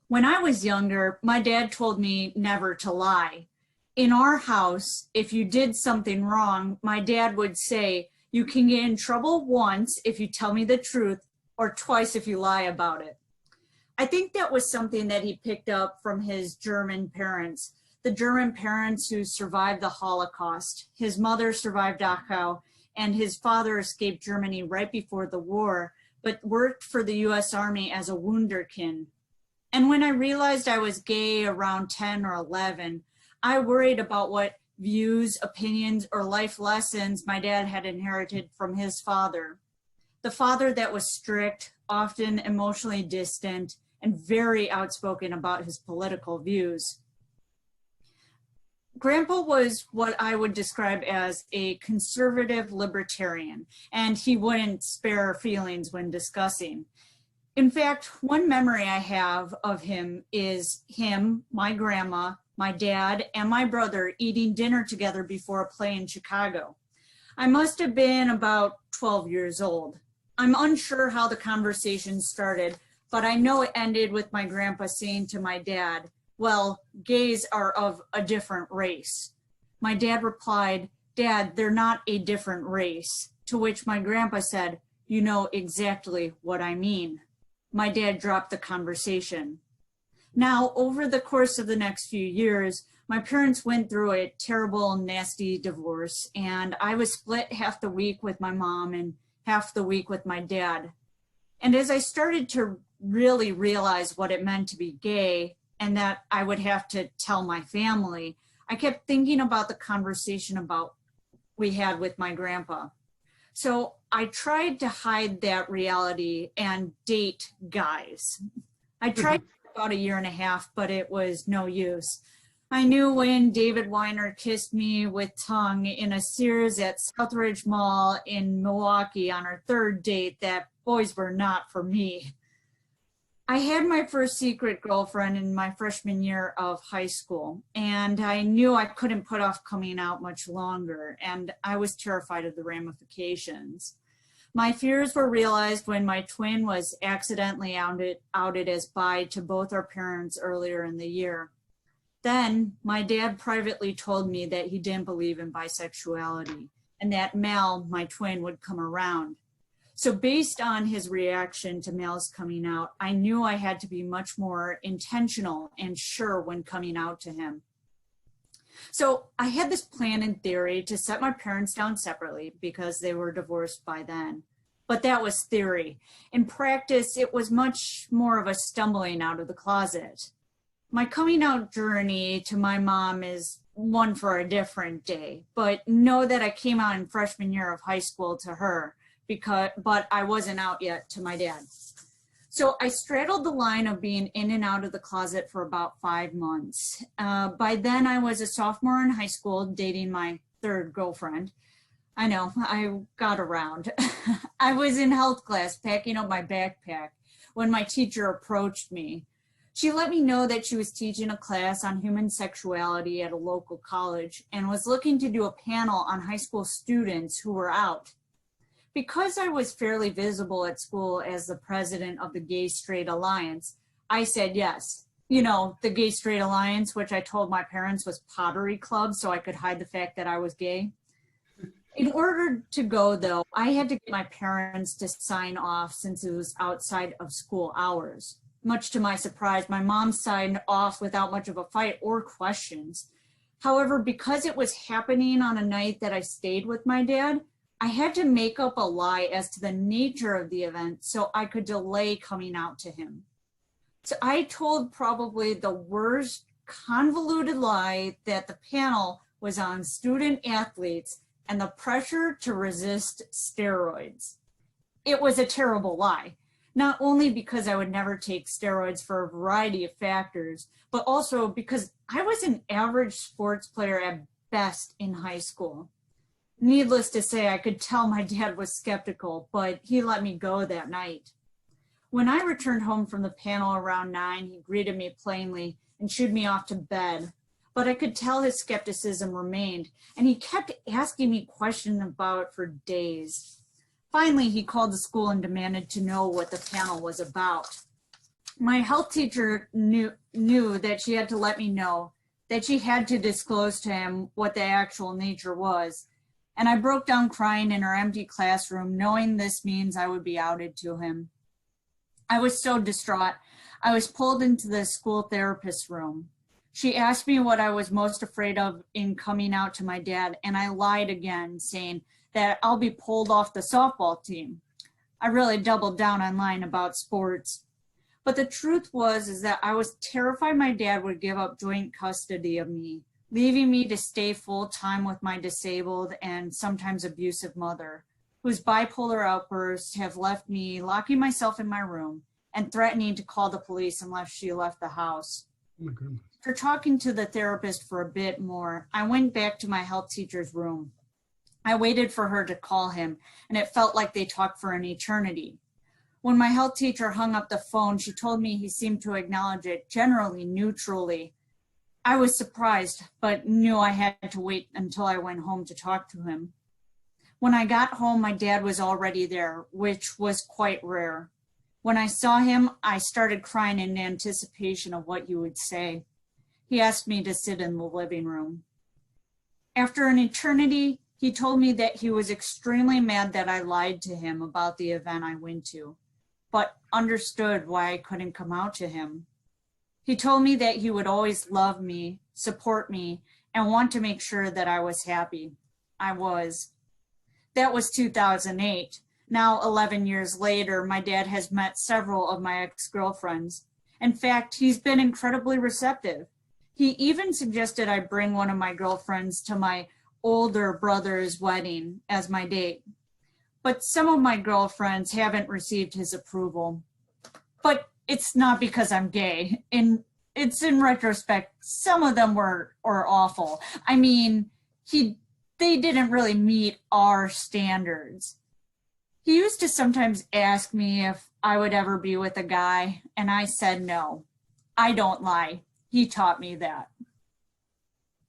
When I was younger, my dad told me never to lie. In our house, if you did something wrong, my dad would say, you can get in trouble once if you tell me the truth, or twice if you lie about it. I think that was something that he picked up from his German parents, the German parents who survived the Holocaust. His mother survived Dachau, and his father escaped Germany right before the war, but worked for the US Army as a wunderkind. And when I realized I was gay around 10 or 11, I worried about what views, opinions, or life lessons my dad had inherited from his father. The father that was strict, often emotionally distant, and very outspoken about his political views. Grandpa was what I would describe as a conservative libertarian, and he wouldn't spare feelings when discussing. In fact, one memory I have of him is him, my grandma, my dad, and my brother eating dinner together before a play in Chicago. I must have been about 12 years old. I'm unsure how the conversation started, but I know it ended with my grandpa saying to my dad, well, gays are of a different race. My dad replied, Dad, they're not a different race. To which my grandpa said, you know exactly what I mean. My dad dropped the conversation. Now, over the course of the next few years, my parents went through a terrible, nasty divorce, and I was split half the week with my mom and half the week with my dad. And as I started to really realize what it meant to be gay and that I would have to tell my family, I kept thinking about the conversation we had with my grandpa. So I tried to hide that reality and date guys. I tried for about 1.5 years, but it was no use. I knew when David Weiner kissed me with tongue in a Sears at Southridge Mall in Milwaukee on our 3rd date that boys were not for me. I had my first secret girlfriend in my freshman year of high school, and I knew I couldn't put off coming out much longer, and I was terrified of the ramifications. My fears were realized when my twin was accidentally outed as bi to both our parents earlier in the year. Then my dad privately told me that he didn't believe in bisexuality and that Mal, my twin, would come around. So based on his reaction to Mal's coming out, I knew I had to be much more intentional and sure when coming out to him. So I had this plan in theory to set my parents down separately because they were divorced by then. But that was theory. In practice, it was much more of a stumbling out of the closet. My coming out journey to my mom is one for a different day, but know that I came out in freshman year of high school to her, but I wasn't out yet to my dad. So I straddled the line of being in and out of the closet for about 5 months. By then I was a sophomore in high school dating my 3rd girlfriend. I know, I got around. I was in health class packing up my backpack when my teacher approached me. She let me know that she was teaching a class on human sexuality at a local college and was looking to do a panel on high school students who were out. Because I was fairly visible at school as the president of the Gay Straight Alliance, I said yes. You know, the Gay Straight Alliance, which I told my parents was Pottery Club so I could hide the fact that I was gay. In order to go, though, I had to get my parents to sign off since it was outside of school hours. Much to my surprise, my mom signed off without much of a fight or questions. However, because it was happening on a night that I stayed with my dad, I had to make up a lie as to the nature of the event so I could delay coming out to him. So I told probably the worst convoluted lie that the panel was on student athletes and the pressure to resist steroids. It was a terrible lie, not only because I would never take steroids for a variety of factors, but also because I was an average sports player at best in high school. Needless to say, I could tell my dad was skeptical, but he let me go that night. When I returned home from the panel around 9, he greeted me plainly and shooed me off to bed. But I could tell his skepticism remained, and he kept asking me questions about it for days. Finally, he called the school and demanded to know what the panel was about. My health teacher knew that she had to let me know that she had to disclose to him what the actual nature was. And I broke down crying in her empty classroom, knowing this means I would be outed to him. I was so distraught. I was pulled into the school therapist's room. She asked me what I was most afraid of in coming out to my dad, and I lied again, saying that I'll be pulled off the softball team. I really doubled down on lying about sports. But the truth is that I was terrified my dad would give up joint custody of me, leaving me to stay full-time with my disabled and sometimes abusive mother, whose bipolar outbursts have left me locking myself in my room and threatening to call the police unless she left the house. Oh my goodness. After talking to the therapist for a bit more, I went back to my health teacher's room. I waited for her to call him, and it felt like they talked for an eternity. When my health teacher hung up the phone, she told me he seemed to acknowledge it generally neutrally. I was surprised, but knew I had to wait until I went home to talk to him. When I got home, my dad was already there, which was quite rare. When I saw him, I started crying in anticipation of what he would say. He asked me to sit in the living room. After an eternity, he told me that he was extremely mad that I lied to him about the event I went to, but understood why I couldn't come out to him. He told me that he would always love me, support me, and want to make sure that I was happy. I was. That was 2008. Now, 11 years later, my dad has met several of my ex-girlfriends. In fact, he's been incredibly receptive. He even suggested I bring one of my girlfriends to my older brother's wedding as my date. But some of my girlfriends haven't received his approval. But it's not because I'm gay. It's in retrospect, some of them were awful. I mean, they didn't really meet our standards. He used to sometimes ask me if I would ever be with a guy, and I said no. I don't lie. He taught me that.